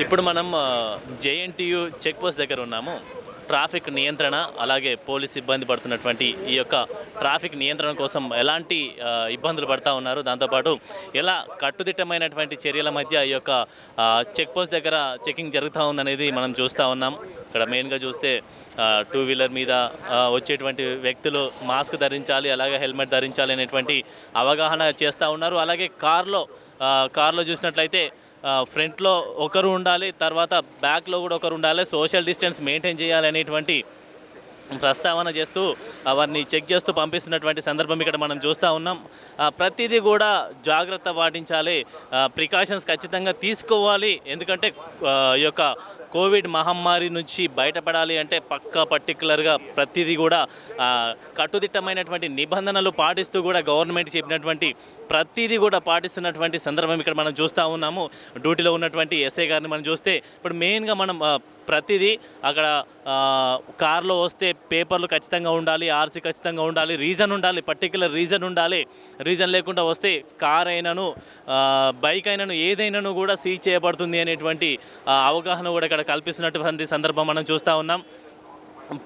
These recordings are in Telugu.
ఇప్పుడు మనం జేఎన్టీయూ చెక్ పోస్ట్ దగ్గర ఉన్నాము. ట్రాఫిక్ నియంత్రణ అలాగే పోలీస్ సిబ్బంది పడుతున్నటువంటి ఈ యొక్క ట్రాఫిక్ నియంత్రణ కోసం ఎలాంటి ఇబ్బందులు పడతా ఉన్నారు, దాంతోపాటు ఎలా కట్టుదిట్టమైనటువంటి చర్యల మధ్య ఈ యొక్క చెక్ పోస్ట్ దగ్గర చెకింగ్ జరుగుతూ ఉందనేది మనం చూస్తూ ఉన్నాం. ఇక్కడ మెయిన్గా చూస్తే టూ వీలర్ మీద వచ్చేటువంటి వ్యక్తులు మాస్క్ ధరించాలి, అలాగే హెల్మెట్ ధరించాలి అనేటువంటి అవగాహన చేస్తూ ఉన్నారు. అలాగే కార్లో చూసినట్లయితే ఫ్రంట్లో ఒకరు ఉండాలి, తర్వాత బ్యాక్లో కూడా ఒకరు ఉండాలి, సోషల్ డిస్టెన్స్ మెయింటైన్ చేయాలి అనేటువంటి ప్రస్తావన చేస్తూ వారిని చెక్ చేస్తూ పంపిస్తున్నటువంటి సందర్భం ఇక్కడ మనం చూస్తూ ఉన్నాం. ప్రతిదీ కూడా జాగ్రత్త పాటించాలి, ప్రికాషన్స్ ఖచ్చితంగా తీసుకోవాలి. ఎందుకంటే ఈ యొక్క కోవిడ్ మహమ్మారి నుంచి బయటపడాలి అంటే పర్టికులర్గా ప్రతిదీ కూడా కట్టుదిట్టమైనటువంటి నిబంధనలు పాటిస్తూ కూడా గవర్నమెంట్ చెప్పినటువంటి ప్రతిదీ కూడా పాటిస్తున్నటువంటి సందర్భం ఇక్కడ మనం చూస్తూ ఉన్నాము. డ్యూటీలో ఉన్నటువంటి ఎస్ఐ గారిని మనం చూస్తే ఇప్పుడు మెయిన్గా మనం ప్రతిదీ అక్కడ కార్లో వస్తే పేపర్లు ఖచ్చితంగా ఉండాలి, ఆర్సీ ఖచ్చితంగా ఉండాలి, రీజన్ ఉండాలి, పర్టికులర్ రీజన్ ఉండాలి. రీజన్ లేకుండా వస్తే కార్ అయినను బైక్ అయినను ఏదైనాను కూడా సీజ్ చేయబడుతుంది అనేటువంటి అవగాహన కూడా ఇక్కడ కల్పిస్తున్నటువంటి సందర్భం మనం చూస్తూ ఉన్నాం.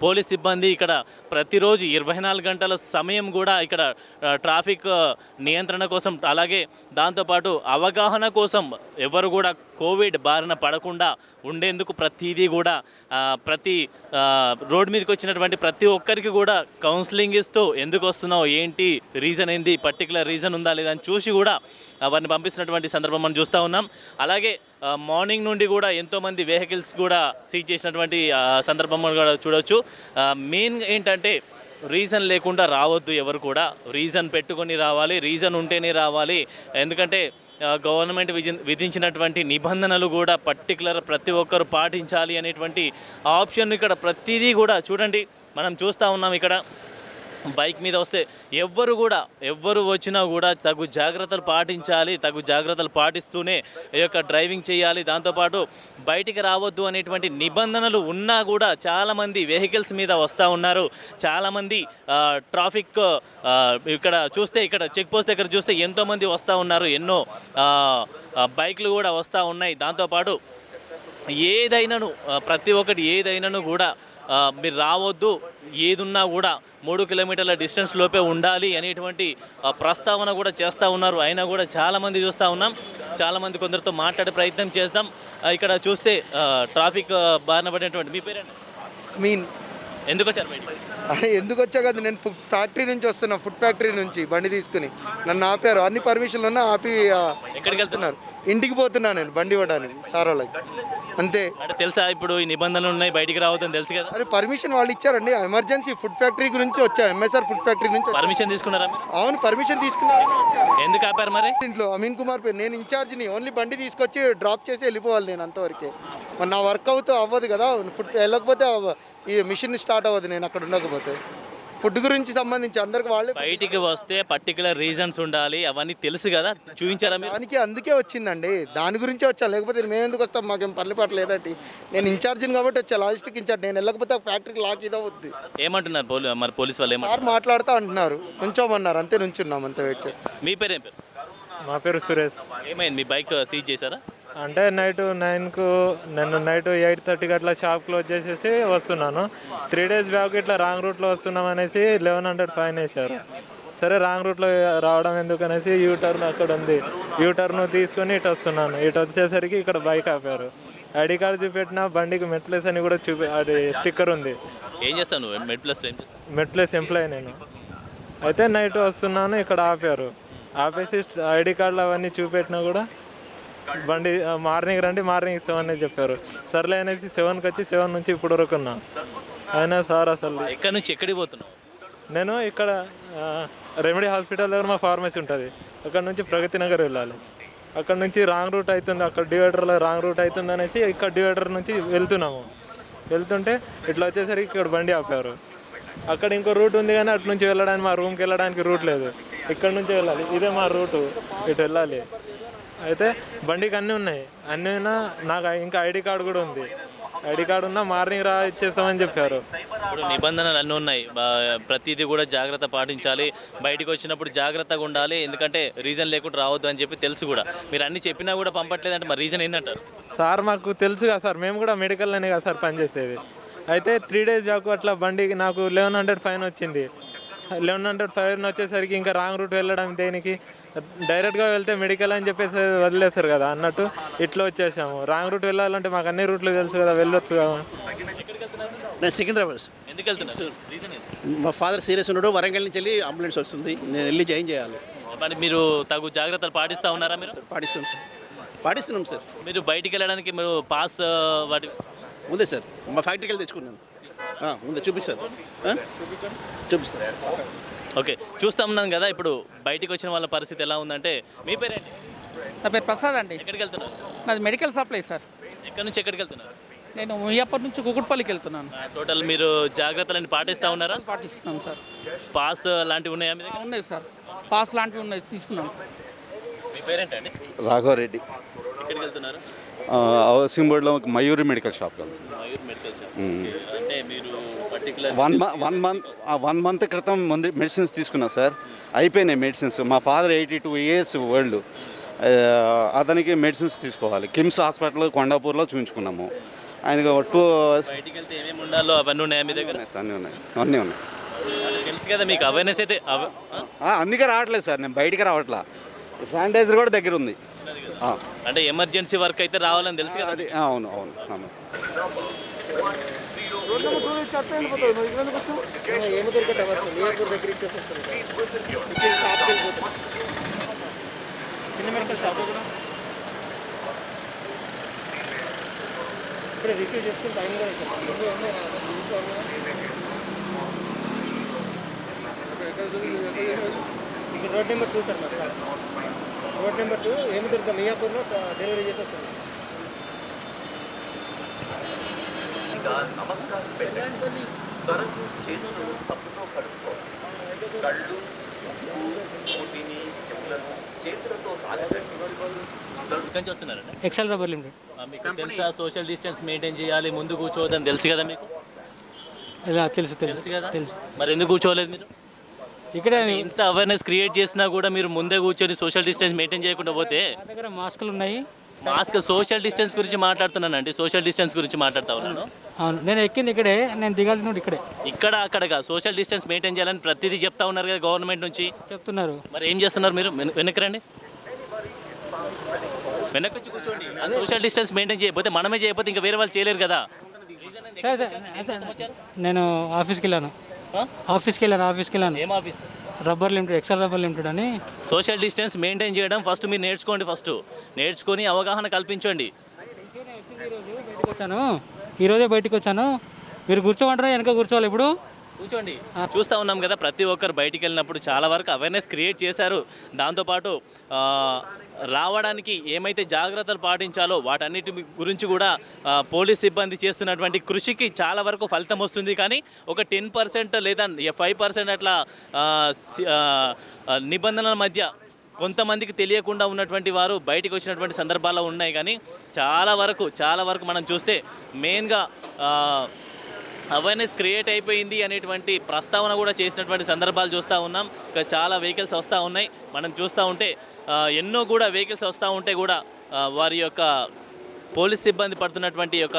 పోలీస్ సిబ్బంది ఇక్కడ ప్రతిరోజు 24 గంటల సమయం కూడా ఇక్కడ ట్రాఫిక్ నియంత్రణ కోసం, అలాగే దాంతోపాటు అవగాహన కోసం ఎవరు కూడా కోవిడ్ బారిన పడకుండా ఉండేందుకు ప్రతిదీ కూడా ప్రతి రోడ్ మీదకి వచ్చినటువంటి ప్రతి ఒక్కరికి కూడా కౌన్సిలింగ్ ఇస్తూ ఎందుకు వస్తున్నావు, ఏంటి రీజన్ ఏంది, పర్టికులర్ రీజన్ ఉందా లేదా అని చూసి కూడా వారిని పంపిస్తున్నటువంటి సందర్భం మనం చూస్తూ ఉన్నాం. అలాగే మార్నింగ్ నుండి కూడా ఎంతోమంది వెహికల్స్ కూడా సీజ్ చేసినటువంటి సందర్భం కూడా చూడవచ్చు. మెయిన్ ఏంటంటే రీజన్ లేకుండా రావద్దు, ఎవరు కూడా రీజన్ పెట్టుకొని రావాలి, రీజన్ ఉంటేనే రావాలి. ఎందుకంటే గవర్నమెంట్ విధించినటువంటి నిబంధనలు కూడా పర్టికులర్ ప్రతి ఒక్కరు పాటించాలి అనేటువంటి ఆప్షన్ ఇక్కడ ప్రతిదీ కూడా చూడండి మనం చూస్తూ ఉన్నాం. ఇక్కడ బైక్ మీద వస్తే ఎవ్వరు వచ్చినా కూడా తగు జాగ్రత్తలు పాటించాలి, తగు జాగ్రత్తలు పాటిస్తూనే ఈ యొక్క డ్రైవింగ్ చేయాలి. దాంతోపాటు బయటికి రావద్దు అనేటువంటి నిబంధనలు ఉన్నా కూడా చాలామంది వెహికల్స్ మీద వస్తూ ఉన్నారు. చాలామంది ట్రాఫిక్ ఇక్కడ చూస్తే ఇక్కడ చెక్ పోస్ట్ దగ్గర చూస్తే ఎంతోమంది వస్తూ ఉన్నారు, ఎన్నో బైక్లు కూడా వస్తూ ఉన్నాయి. దాంతోపాటు ప్రతి ఒక్కటి ఏదైనాను కూడా మీరు రావద్దు, ఏదున్నా కూడా 3 కిలోమీటర్ల డిస్టెన్స్ లోపే ఉండాలి అనేటువంటి ప్రస్తావన కూడా చేస్తూ ఉన్నారు. అయినా కూడా చాలామంది చూస్తూ ఉన్నాం. చాలామంది కొందరితో మాట్లాడే ప్రయత్నం చేస్తాం. ఇక్కడ చూస్తే ట్రాఫిక్ బారిన పడినటువంటి మీ పేరేంటి? మీన్ ఎందుకు వచ్చారు బయటికి? ఎందుకు వచ్చా కదా, నేను ఫుడ్ ఫ్యాక్టరీ నుంచి వస్తున్నా. ఫుడ్ ఫ్యాక్టరీ నుంచి బండి తీసుకుని నన్ను ఆపారు. అన్ని పర్మిషన్లు ఉన్నా ఆపి ఎక్కడికి వెళ్తున్నారు? ఇంటికి పోతున్నా నేను బండి ఇవ్వడానికి సార్ వాళ్ళకి. అంతే. అంటే తెలుసా ఇప్పుడు ఈ నిబంధనలు ఉన్నాయి, బయటికి రావద్దని తెలుసు కదా? అరే పర్మిషన్ వాళ్ళు ఇచ్చారండి. ఎమర్జెన్సీ ఫుడ్ ఫ్యాక్టరీ గురించి వచ్చా, ఎంఎస్ఆర్ ఫుడ్ ఫ్యాక్టరీ నుంచి. పర్మిషన్ తీసుకున్నారా? అవును పర్మిషన్ తీసుకున్నారు. ఎందుకు ఆపారు మరి? ఇంట్లో అమీన్ కుమార్ పేరు, నేను ఇన్ఛార్జ్ని. ఓన్లీ బండి తీసుకొచ్చి డ్రాప్ చేసి వెళ్ళిపోవాలి నేను, అంతవరకే. మరి నా వర్క్ అవ్వదు కదా, ఫుడ్ వెళ్ళకపోతే ఈ మిషన్ స్టార్ట్ అవ్వదు నేను అక్కడ ఉండకపోతే. ఫుడ్ గురించి సంబంధించి అందరికి వాళ్ళే బయటికి వస్తే పర్టికులర్ రీజన్స్ ఉండాలి, అవన్నీ తెలుసు కదా, చూపించారా మీరు? దానికి అందుకే వచ్చిందండి, దాని గురించే వచ్చాను. లేకపోతే మేము ఎందుకు వస్తాం, మాకేం పర్లిపాటు లేదండి. నేను ఇన్ఛార్జిని కాబట్టి వచ్చా, లాజిస్టిక్ ఇన్ఛార్జ్. నేను వెళ్ళకపోతే ఫ్యాక్టరీకి లాక్ ఇది అవుద్ది. ఏమంటున్నారు మరి పోలీస్ వాళ్ళు? సార్ మాట్లాడుతూ అంటున్నారు, నుంచోమన్నారు. అంతే నుంచున్నాం, అంతే వెయిట్ చేస్తాం. మీ పేరు ఏం పేరు? మా పేరు సురేష్. ఏమైంది, మీ బైక్ సీజ్ చేశారా? అంటే నైట్ 9కు నేను నైట్ 8:30కి అట్లా షాప్ క్లోజ్ చేసేసి వస్తున్నాను. 3 days బ్యాక్ ఇట్లా రాంగ్ రూట్లో వస్తున్నాం అనేసి 1100 ఫైన్ వేశారు. సరే రాంగ్ రూట్లో రావడం ఎందుకు అనేసి యూటర్న్ అక్కడ ఉంది, యూటర్న్ తీసుకొని ఇటు వస్తున్నాను. ఇటు వచ్చేసరికి ఇక్కడ బైక్ ఆపారు. ఐడి కార్డు చూపెట్టిన బండికి మెట్ ప్లేస్ అని కూడా అది స్టిక్కర్ ఉంది. ఏం చేస్తాను మెట్ ప్లేస్లో? ఏం చేస్తాను? మెట్ ప్లేస్ ఎంప్లాయీ నేను. అయితే నైట్ వస్తున్నాను, ఇక్కడ ఆపారు. ఆపేసి ఐడి కార్డులు అవన్నీ చూపెట్టినా కూడా బండి మార్నింగ్ రండి, మార్నింగ్ 7 అని చెప్పారు. సర్లే అనేసి 7కి వచ్చి 7 నుంచి ఇప్పుడు వరకు ఉన్నా. అయినా సార్ అసలు ఎక్కడి నుంచి ఎక్కడికి పోతున్నావు? నేను ఇక్కడ రెమెడీ హాస్పిటల్ దగ్గర మా ఫార్మసీ ఉంటుంది, అక్కడ నుంచి ప్రగతి నగర్ వెళ్ళాలి. అక్కడ నుంచి రాంగ్ రూట్ అవుతుంది, అక్కడ డివైడర్లో రాంగ్ రూట్ అవుతుంది అనేసి ఇక్కడ డివైడర్ నుంచి వెళ్తుంటే ఇట్లా వచ్చేసరికి ఇక్కడ బండి ఆపారు. అక్కడ ఇంకో రూట్ ఉంది కానీ అటు నుంచి వెళ్ళడానికి, మా రూమ్కి వెళ్ళడానికి రూట్ లేదు, ఇక్కడ నుంచి వెళ్ళాలి. ఇదే మా రూటు, ఇటు వెళ్ళాలి. అయితే బండికి అన్నీ ఉన్నాయి, అన్నీ ఉన్నా నాకు ఇంకా ఐడి కార్డు కూడా ఉంది. ఐడి కార్డు ఉన్నా మార్నింగ్ రా ఇచ్చేస్తామని చెప్పారు. ఇప్పుడు నిబంధనలు అన్నీ ఉన్నాయి, ప్రతిదీ కూడా జాగ్రత్త పాటించాలి, బయటికి వచ్చినప్పుడు జాగ్రత్తగా ఉండాలి, ఎందుకంటే రీజన్ లేకుండా రావద్దు అని చెప్పి తెలుసు కూడా. మీరు అన్ని చెప్పినా కూడా పంపట్లేదంటే మరి రీజన్ ఏంటంటారు? సార్ మాకు తెలుసు కదా సార్, మేము కూడా మెడికల్లోనే కదా సార్ పనిచేసేది. అయితే 3 days బ్యాక్ అట్లా బండికి నాకు 1100 ఫైన్ వచ్చింది. 1100 ఫైన్ వచ్చేసరికి ఇంకా రాంగ్ రూట్ వెళ్ళడం దేనికి, డైరెక్ట్గా వెళ్తే మెడికల్ అని చెప్పేసి వదిలేస్తారు కదా అన్నట్టు ఇట్లా వచ్చేసాము. రాంగ్ రూట్ వెళ్ళాలంటే మాకు అన్ని రూట్లు తెలుసు కదా, వెళ్ళొచ్చు కదా. నేను సికింద్రాబాద్. ఎందుకు వెళ్తున్నారు? రీజన్ ఏంటి? మా ఫాదర్ సీరియస్ ఉన్నాడు, వరంగల్ నుంచి వెళ్ళి అంబులెన్స్ వస్తుంది, నేను వెళ్ళి జాయిన్ చేయాలి. మరి మీరు తగు జాగ్రత్తలు పాటిస్తూ ఉన్నారా? మీరు పాటిస్తున్నాం సార్. మీరు బయటికి వెళ్ళడానికి మీరు పాస్ వాటి ఉందే సార్, మా ఫ్యాక్టరీకి వెళ్ళి తెచ్చుకున్నాను. ఉందే చూపిస్తాను. ఓకే, చూస్తా ఉన్నాం కదా ఇప్పుడు బయటికి వచ్చిన వాళ్ళ పరిస్థితి ఎలా ఉందంటే. మీ పేరేంటి? నా పేరు ప్రసాద్ అండి. ఎక్కడికి వెళ్తున్నారు? నాది మెడికల్ సప్లై సార్. ఎక్కడి నుంచి ఎక్కడికి వెళ్తున్నారు? నేను ముయ్యాపూర్ నుంచి కుకుట్పల్లికి వెళ్తున్నాను. టోటల్ మీరు జాగ్రత్తలన్నీ పాటిస్తూ ఉన్నారా? పాటిస్తున్నాం సార్. పాస్ లాంటివి ఉన్నాయా మీ దగ్గర? ఉన్నాయి సార్, పాస్ లాంటివి ఉన్నాయి, తీసుకున్నాం సార్. మీ పేరేంటండి? రాఘవరెడ్డి. ఎక్కడికి వెళ్తున్నారు? హౌసింగ్ బోర్డ్లో మయూరి మెడికల్ షాప్కి వెళ్తున్నాను. Mayur medical shop. అంటే మీరు పర్టికులర్ వన్ మంత్ క్రితం మెడిసిన్స్ తీసుకున్నా సార్, అయిపోయినాయి మెడిసిన్స్. మా ఫాదర్ 82 years ఓల్డ్, అతనికి మెడిసిన్స్ తీసుకోవాలి. కిమ్స్ హాస్పిటల్ కొండాపూర్లో చూపించుకున్నాము. ఆయనకు బయటికి వెళ్తే ఏమేమి ఉండాలో అవన్నీ ఉన్నాయా మీ దగ్గర? అన్నీ ఉన్నాయి, అన్నీ ఉన్నాయి. తెలుసు కదా మీకు అవేర్నెస్ అయితే. అందుకే రావట్లేదు సార్, నేను బయటికి రావట్లా. శానిటైజర్ కూడా దగ్గర ఉంది. అంటే ఎమర్జెన్సీ వర్క్ అయితే రావాలని తెలుసు కదా. అది అవును అవును అవును. చిన్న మెడికల్ షాప్ కూడా ఇప్పుడు రిసీవ్ చేసుకుని టైం కూడా ఇక్కడ రోడ్ నెంబర్ 2 సార్, మరి రోడ్ నెంబర్ 2 ఏమి దొరుకుతాం మియాపూర్లో డెలివరీ చేసేస్తాను. Excel rubber limited. మీకు తెలుసా సోషల్ డిస్టెన్స్ మెయింటైన్ చేయాలి, ముందు కూర్చోవద్దని తెలుసు కదా మీకు? తెలుసు తెలుసు కదా. మరి ఎందుకు కూర్చోలేదు మీరు? ఇక్కడే ఇంత అవేర్నెస్ క్రియేట్ చేసినా కూడా మీరు ముందే కూర్చొని సోషల్ డిస్టెన్స్ మెయింటైన్ చేయకుండా పోతే. నా దగ్గర మాస్కులు ఉన్నాయి. మాస్క్ సోషల్ డిస్టెన్స్ గురించి మాట్లాడుతున్నానండి, సోషల్ డిస్టెన్స్ గురించి మాట్లాడుతా ఉన్నాను. అవును, నేను ఎక్కింది ఇక్కడే, నేను దిగాల్సింది ఇక్కడే. ఇక్కడ అక్కడగా సోషల్ డిస్టెన్స్ మెయింటైన్ చేయాలని ప్రతిదీ చెప్తా ఉన్నారు కదా గవర్నమెంట్ నుంచి. చెప్తున్నారు. మరి ఏం చేస్తున్నారు మీరు? వెనక్కి రండి, వెనక్కి వచ్చి కూర్చోండి. సోషల్ డిస్టెన్స్ మెయింటైన్ చేయకపోతే, మనమే చేయకపోతే ఇంకా వేరే వాళ్ళు చేయలేరు కదా. నేను ఆఫీస్కి వెళ్ళాను. ఏం office? Rubber limited, Excel rubber limited అని. సోషల్ డిస్టెన్స్ మెయింటైన్ చేయడం ఫస్ట్ మీరు నేర్చుకోండి, నేర్చుకొని అవగాహన కల్పించండి. ఈరోజే బయటకు వచ్చాను. మీరు కూర్చోమంటారా? వెనక కూర్చోవాలి. ఇప్పుడు కూర్చోండి. చూస్తూ ఉన్నాం కదా, ప్రతి ఒక్కరు బయటికి వెళ్ళినప్పుడు చాలా వరకు అవేర్నెస్ క్రియేట్ చేశారు. దాంతోపాటు రావడానికి ఏమైతే జాగ్రత్తలు పాటించాలో వాటన్నిటి గురించి కూడా పోలీస్ సిబ్బంది చేస్తున్నటువంటి కృషికి చాలా వరకు ఫలితం వస్తుంది. కానీ ఒక 10% లేదా 5% అట్లా నిబంధనల మధ్య కొంతమందికి తెలియకుండా ఉన్నటువంటి వారు బయటికి వచ్చినటువంటి సందర్భాలు ఉన్నాయి. కానీ చాలా వరకు మనం చూస్తే మెయిన్గా అవేర్నెస్ క్రియేట్ అయిపోయింది అనేటువంటి ప్రస్తావన కూడా చేసినటువంటి సందర్భాలు చూస్తూ ఉన్నాం. ఇంకా చాలా వెహికల్స్ వస్తూ ఉన్నాయి. మనం చూస్తూ ఉంటే ఎన్నో కూడా వెహికల్స్ వస్తూ ఉంటే కూడా వారి యొక్క పోలీస్ సిబ్బంది పడుతున్నటువంటి యొక్క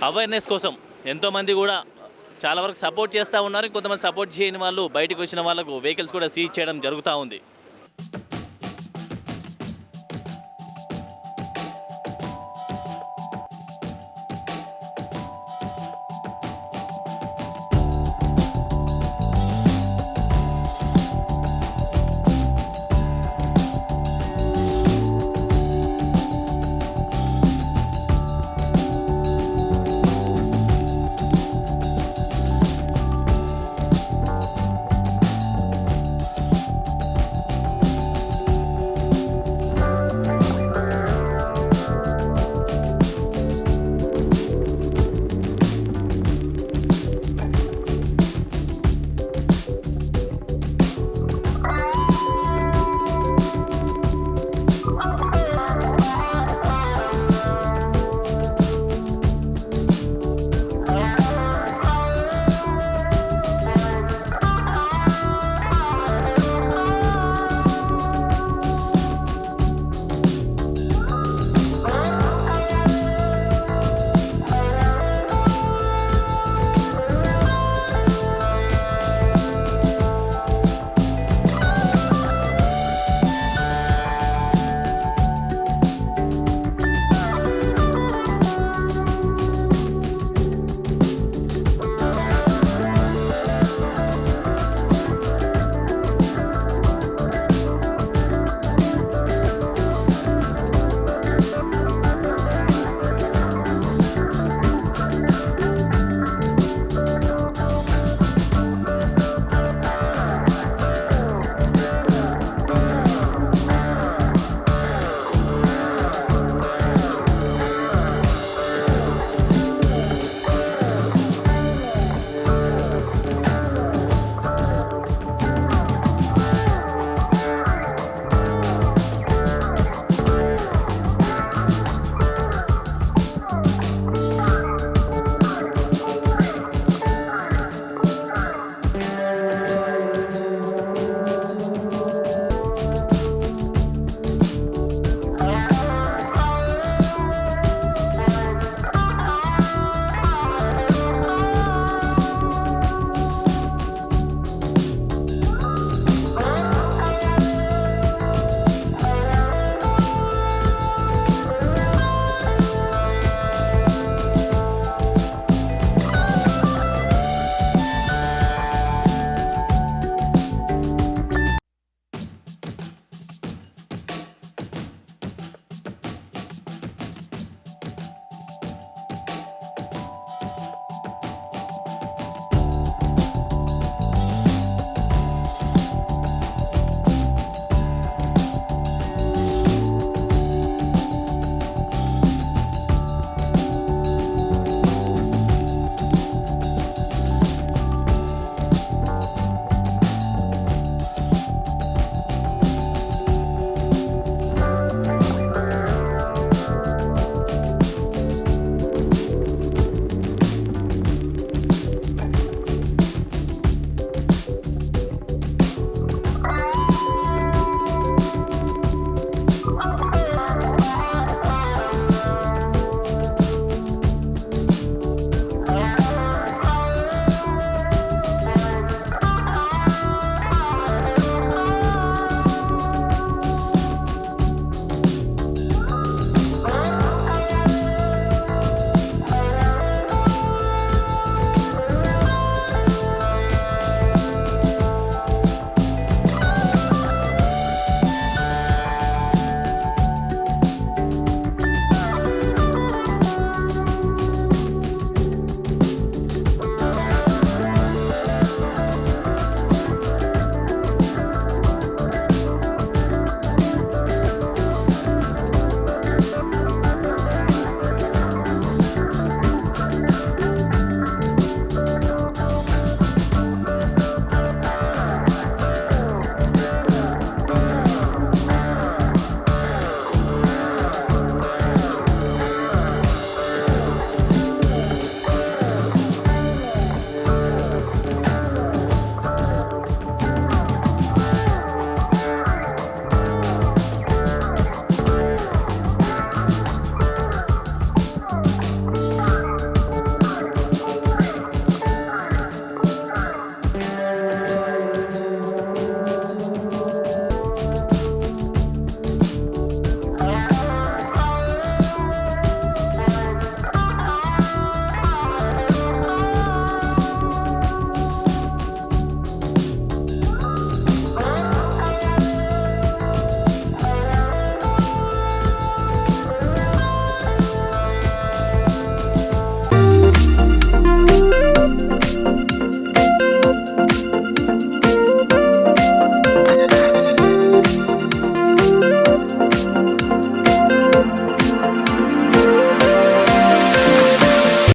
అవేర్నెస్ కోసం ఎంతోమంది కూడా చాలా వరకు సపోర్ట్ చేస్తూ ఉన్నారు. కొంతమంది సపోర్ట్ చేయని వాళ్ళు బయటకు వచ్చిన వాళ్ళకు వెహికల్స్ కూడా సీజ్ చేయడం జరుగుతూ ఉంది.